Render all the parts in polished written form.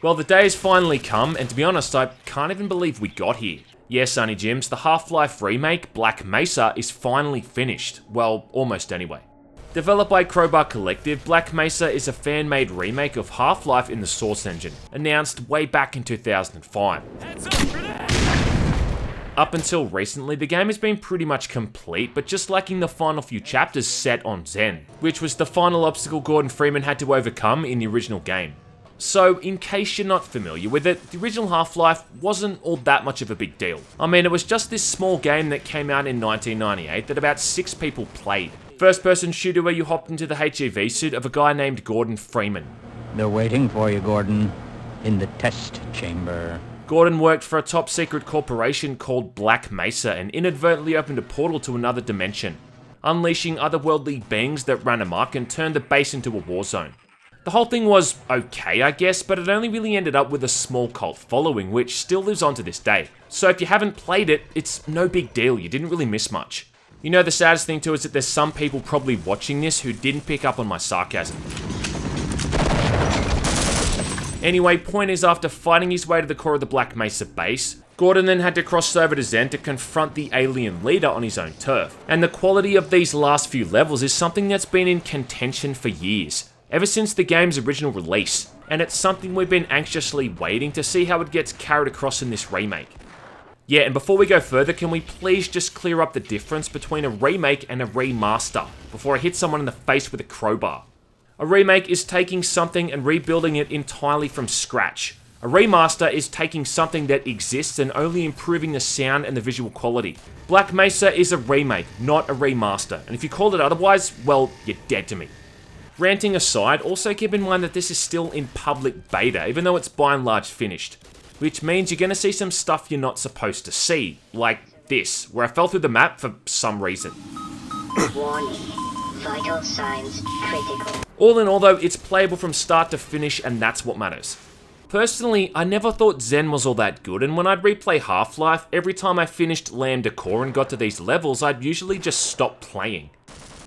Well, the day has finally come, and to be honest, I can't even believe we got here. Yes, Sonny Jims, the Half-Life remake, Black Mesa, is finally finished. Well, almost anyway. Developed by Crowbar Collective, Black Mesa is a fan-made remake of Half-Life in the Source engine, announced way back in 2005. Up until recently, the game has been pretty much complete, but just lacking the final few chapters set on Zen, which was the final obstacle Gordon Freeman had to overcome in the original game. So, in case you're not familiar with it, the original Half-Life wasn't all that much of a big deal. I mean, it was just this small game that came out in 1998 that about 6 people played. First-person shooter where you hopped into the HEV suit of a guy named Gordon Freeman. They're waiting for you, Gordon, in the test chamber. Gordon worked for a top-secret corporation called Black Mesa and inadvertently opened a portal to another dimension, unleashing otherworldly beings that ran amok and turned the base into a war zone. The whole thing was okay, I guess, but it only really ended up with a small cult following, which still lives on to this day. So if you haven't played it, it's no big deal, you didn't really miss much. You know, the saddest thing too is that there's some people probably watching this who didn't pick up on my sarcasm. Anyway, point is, after fighting his way to the core of the Black Mesa base, Gordon then had to cross over to Zen to confront the alien leader on his own turf. And the quality of these last few levels is something that's been in contention for years, ever since the game's original release, and it's something we've been anxiously waiting to see how it gets carried across in this remake. Yeah, and before we go further, can we please just clear up the difference between a remake and a remaster before I hit someone in the face with a crowbar? A remake is taking something and rebuilding it entirely from scratch. A remaster is taking something that exists and only improving the sound and the visual quality. Black Mesa is a remake, not a remaster, and if you call it otherwise, well, you're dead to me. Ranting aside, also keep in mind that this is still in public beta, even though it's by and large finished. Which means you're going to see some stuff you're not supposed to see, like this, where I fell through the map for some reason. Warning. Vital signs critical. All in all though, it's playable from start to finish, and that's what matters. Personally, I never thought Zen was all that good, and when I'd replay Half-Life, every time I finished Lambda Core and got to these levels, I'd usually just stop playing.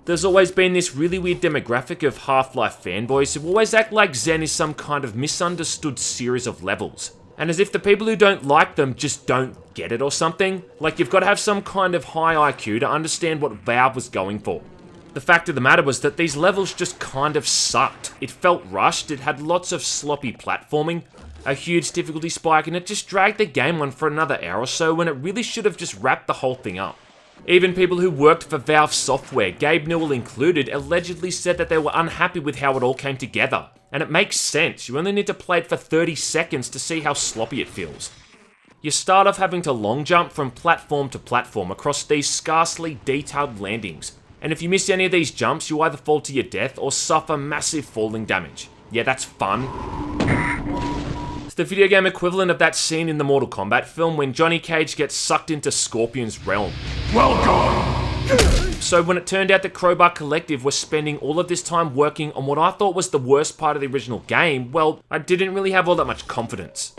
There's always been this really weird demographic of Half-Life fanboys who always act like Zen is some kind of misunderstood series of levels. And as if the people who don't like them just don't get it or something. Like you've got to have some kind of high IQ to understand what Valve was going for. The fact of the matter was that these levels just kind of sucked. It felt rushed, it had lots of sloppy platforming, a huge difficulty spike, and it just dragged the game on for another hour or so when it really should have just wrapped the whole thing up. Even people who worked for Valve Software, Gabe Newell included, allegedly said that they were unhappy with how it all came together. And it makes sense, you only need to play it for 30 seconds to see how sloppy it feels. You start off having to long jump from platform to platform across these scarcely detailed landings. And if you miss any of these jumps, you either fall to your death or suffer massive falling damage. Yeah, that's fun. It's the video game equivalent of that scene in the Mortal Kombat film when Johnny Cage gets sucked into Scorpion's realm. Welcome! So when it turned out that Crowbar Collective was spending all of this time working on what I thought was the worst part of the original game, well, I didn't really have all that much confidence.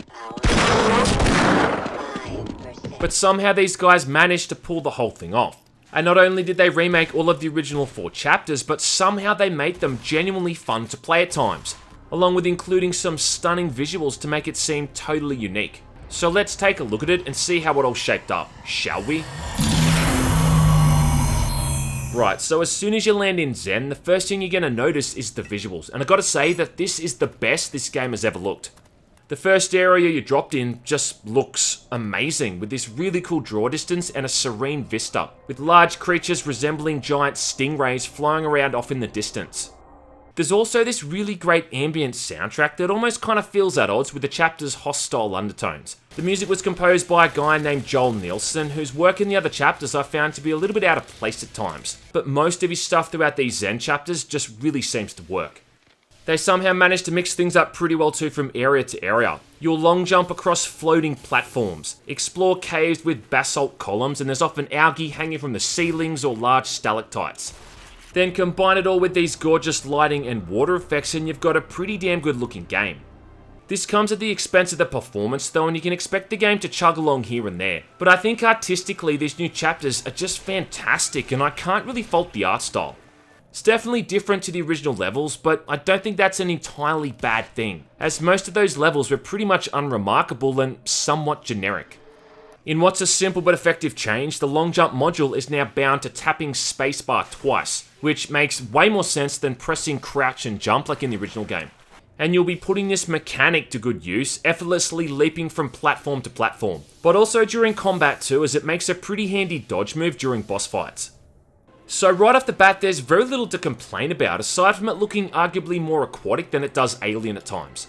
But somehow these guys managed to pull the whole thing off. And not only did they remake all of the original 4 chapters, but somehow they made them genuinely fun to play at times, along with including some stunning visuals to make it seem totally unique. So let's take a look at it and see how it all shaped up, shall we? Right, so as soon as you land in Zen, the first thing you're going to notice is the visuals, and I gotta say that this is the best this game has ever looked. The first area you dropped in just looks amazing, with this really cool draw distance and a serene vista, with large creatures resembling giant stingrays flying around off in the distance. There's also this really great ambient soundtrack that almost kind of feels at odds with the chapter's hostile undertones. The music was composed by a guy named Joel Nielsen, whose work in the other chapters I found to be a little bit out of place at times, but most of his stuff throughout these Zen chapters just really seems to work. They somehow managed to mix things up pretty well too from area to area. You'll long jump across floating platforms, explore caves with basalt columns, and there's often algae hanging from the ceilings or large stalactites. Then combine it all with these gorgeous lighting and water effects and you've got a pretty damn good looking game. This comes at the expense of the performance though, and you can expect the game to chug along here and there. But I think artistically these new chapters are just fantastic and I can't really fault the art style. It's definitely different to the original levels, but I don't think that's an entirely bad thing, as most of those levels were pretty much unremarkable and somewhat generic. In what's a simple but effective change, the long jump module is now bound to tapping spacebar twice, which makes way more sense than pressing crouch and jump like in the original game. And you'll be putting this mechanic to good use, effortlessly leaping from platform to platform, but also during combat too, as it makes a pretty handy dodge move during boss fights. So right off the bat, there's very little to complain about, aside from it looking arguably more aquatic than it does alien at times.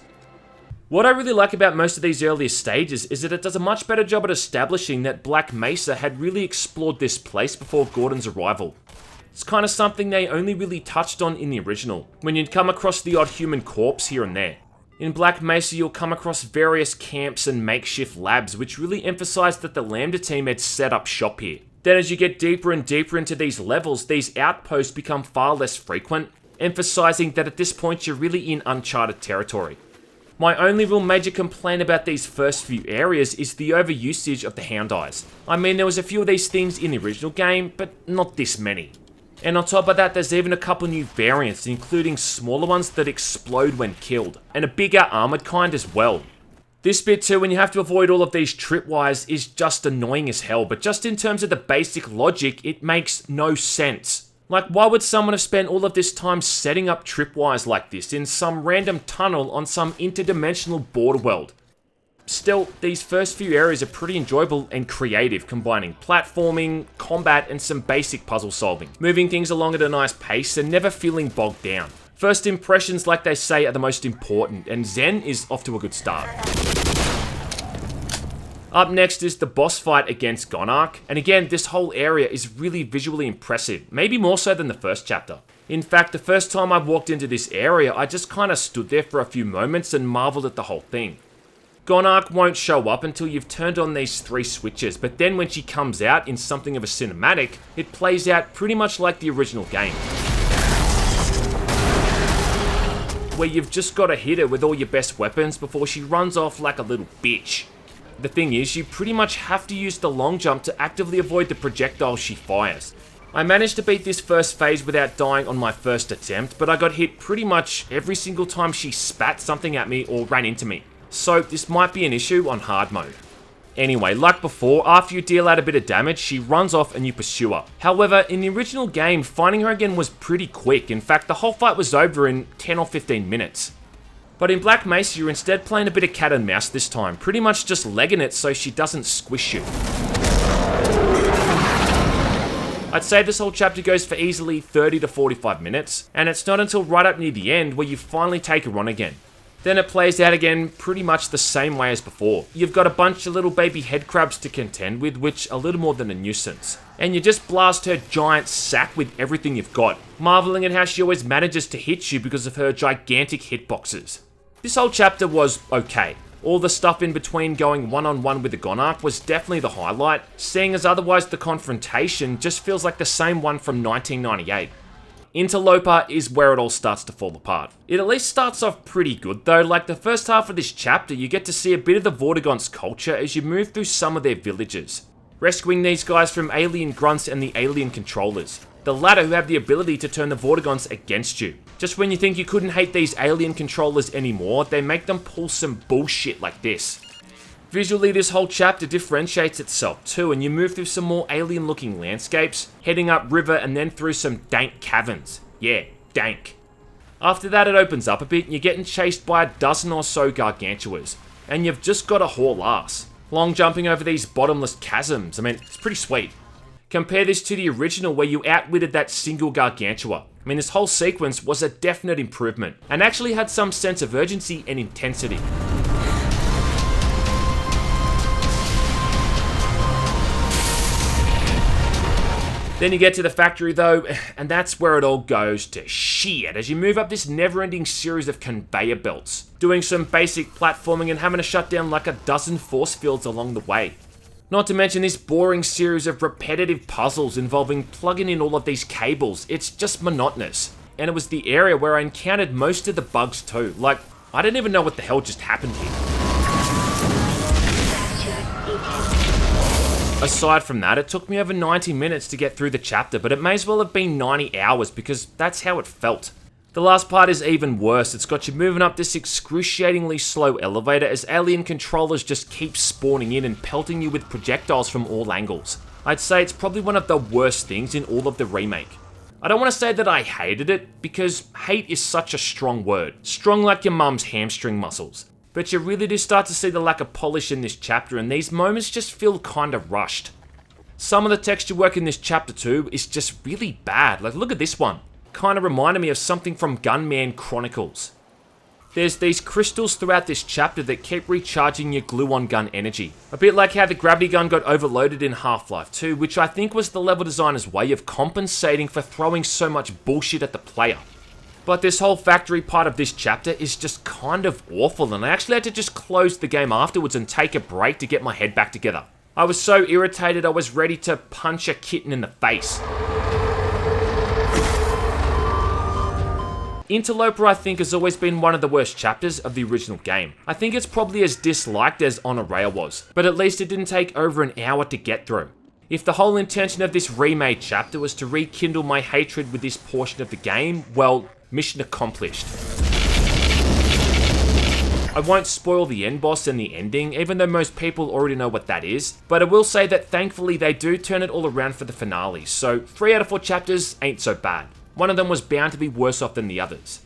What I really like about most of these earlier stages is that it does a much better job at establishing that Black Mesa had really explored this place before Gordon's arrival. It's kind of something they only really touched on in the original, when you'd come across the odd human corpse here and there. In Black Mesa, you'll come across various camps and makeshift labs, which really emphasized that the Lambda team had set up shop here. Then as you get deeper and deeper into these levels, these outposts become far less frequent, emphasizing that at this point you're really in uncharted territory. My only real major complaint about these first few areas is the overusage of the hound eyes. I mean, there was a few of these things in the original game, but not this many. And on top of that, there's even a couple new variants, including smaller ones that explode when killed, and a bigger armored kind as well. This bit too, when you have to avoid all of these tripwires, is just annoying as hell, but just in terms of the basic logic, it makes no sense. Like, why would someone have spent all of this time setting up tripwires like this in some random tunnel on some interdimensional border world? Still, these first few areas are pretty enjoyable and creative, combining platforming, combat, and some basic puzzle solving, moving things along at a nice pace and never feeling bogged down. First impressions, like they say, are the most important, and Zen is off to a good start. Up next is the boss fight against Gonarch, and again, this whole area is really visually impressive, maybe more so than the first chapter. In fact, the first time I walked into this area, I just kinda stood there for a few moments and marveled at the whole thing. Gonarch won't show up until you've turned on these 3 switches, but then when she comes out in something of a cinematic, it plays out pretty much like the original game, where you've just gotta hit her with all your best weapons before she runs off like a little bitch. The thing is, you pretty much have to use the long jump to actively avoid the projectiles she fires. I managed to beat this first phase without dying on my first attempt, but I got hit pretty much every single time she spat something at me or ran into me. So this might be an issue on hard mode. Anyway, like before, after you deal out a bit of damage, she runs off and you pursue her. However, in the original game, finding her again was pretty quick. In fact, the whole fight was over in 10 or 15 minutes. But in Black Mesa, you're instead playing a bit of cat and mouse this time, pretty much just legging it so she doesn't squish you. I'd say this whole chapter goes for easily 30 to 45 minutes, and it's not until right up near the end where you finally take her on again. Then it plays out again pretty much the same way as before. You've got a bunch of little baby head crabs to contend with, which are little more than a nuisance. And you just blast her giant sack with everything you've got, marveling at how she always manages to hit you because of her gigantic hitboxes. This whole chapter was okay. All the stuff in between going one-on-one with the Gonarch was definitely the highlight, seeing as otherwise the confrontation just feels like the same one from 1998. Interloper is where it all starts to fall apart. It at least starts off pretty good though. Like the first half of this chapter, you get to see a bit of the Vortigaunt's culture as you move through some of their villages, rescuing these guys from alien grunts and the alien controllers, the latter who have the ability to turn the Vortigaunt's against you. Just when you think you couldn't hate these alien controllers anymore, they make them pull some bullshit like this. Visually, this whole chapter differentiates itself too, and you move through some more alien-looking landscapes, heading up river and then through some dank caverns. Yeah, dank. After that, it opens up a bit, and you're getting chased by a dozen or so gargantuas, and you've just got to haul ass. Long jumping over these bottomless chasms, I mean, it's pretty sweet. Compare this to the original where you outwitted that single gargantua. I mean, this whole sequence was a definite improvement, and actually had some sense of urgency and intensity. Then you get to the factory though, and that's where it all goes to shit as you move up this never-ending series of conveyor belts, doing some basic platforming and having to shut down like a dozen force fields along the way. Not to mention this boring series of repetitive puzzles involving plugging in all of these cables. It's just monotonous. And it was the area where I encountered most of the bugs too. Like, I didn't even know what the hell just happened here. Aside from that, it took me over 90 minutes to get through the chapter, but it may as well have been 90 hours because that's how it felt. The last part is even worse. It's got you moving up this excruciatingly slow elevator as alien controllers just keep spawning in and pelting you with projectiles from all angles. I'd say it's probably one of the worst things in all of the remake. I don't want to say that I hated it, because hate is such a strong word. Strong like your mum's hamstring muscles. But you really do start to see the lack of polish in this chapter, and these moments just feel kinda rushed. Some of the texture work in this chapter too is just really bad. Like, look at this one. Kinda reminded me of something from Gunman Chronicles. There's these crystals throughout this chapter that keep recharging your glue-on gun energy. A bit like how the gravity gun got overloaded in Half-Life 2, which I think was the level designer's way of compensating for throwing so much bullshit at the player. But this whole factory part of this chapter is just kind of awful, and I actually had to just close the game afterwards and take a break to get my head back together. I was so irritated I was ready to punch a kitten in the face. Interloper, I think, has always been one of the worst chapters of the original game. I think it's probably as disliked as On a Rail was, but at least it didn't take over an hour to get through. If the whole intention of this remade chapter was to rekindle my hatred with this portion of the game, well, mission accomplished. I won't spoil the end boss and the ending, even though most people already know what that is, but I will say that thankfully they do turn it all around for the finale, so 3 out of 4 chapters ain't so bad. One of them was bound to be worse off than the others.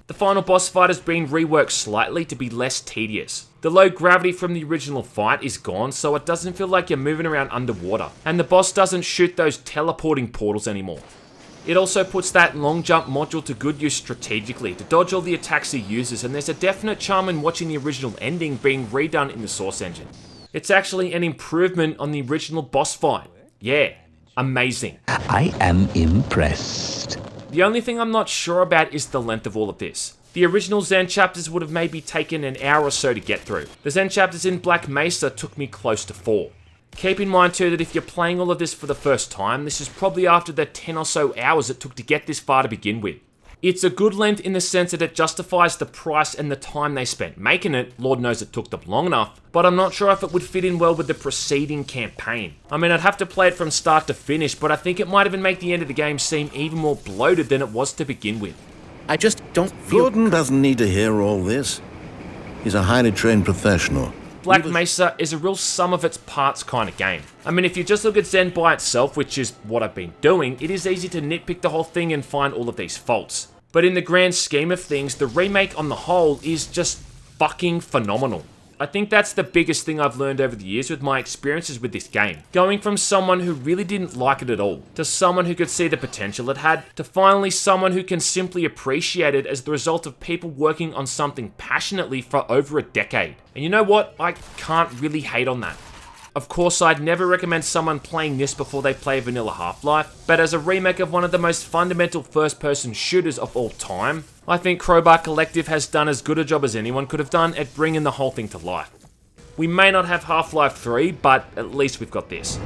The final boss fight has been reworked slightly to be less tedious. The low gravity from the original fight is gone, so it doesn't feel like you're moving around underwater, and the boss doesn't shoot those teleporting portals anymore. It also puts that long jump module to good use strategically to dodge all the attacks he uses, and there's a definite charm in watching the original ending being redone in the source engine. It's actually an improvement on the original boss fight. Yeah, amazing. I am impressed. The only thing I'm not sure about is the length of all of this. The original Zen chapters would have maybe taken an hour or so to get through. The Zen chapters in Black Mesa took me close to 4. Keep in mind too that if you're playing all of this for the first time, this is probably after the 10 or so hours it took to get this far to begin with. It's a good length in the sense that it justifies the price and the time they spent making it. Lord knows it took them long enough, but I'm not sure if it would fit in well with the preceding campaign. I mean, I'd have to play it from start to finish, but I think it might even make the end of the game seem even more bloated than it was to begin with. I just don't feel... Gordon doesn't need to hear all this. He's a highly trained professional. Black Mesa is a real sum of its parts kind of game. I mean, if you just look at Zen by itself, which is what I've been doing, it is easy to nitpick the whole thing and find all of these faults. But in the grand scheme of things, the remake on the whole is just fucking phenomenal. I think that's the biggest thing I've learned over the years with my experiences with this game. Going from someone who really didn't like it at all, to someone who could see the potential it had, to finally someone who can simply appreciate it as the result of people working on something passionately for over a decade. And you know what? I can't really hate on that. Of course, I'd never recommend someone playing this before they play vanilla Half-Life, but as a remake of one of the most fundamental first-person shooters of all time, I think Crowbar Collective has done as good a job as anyone could have done at bringing the whole thing to life. We may not have Half-Life 3, but at least we've got this.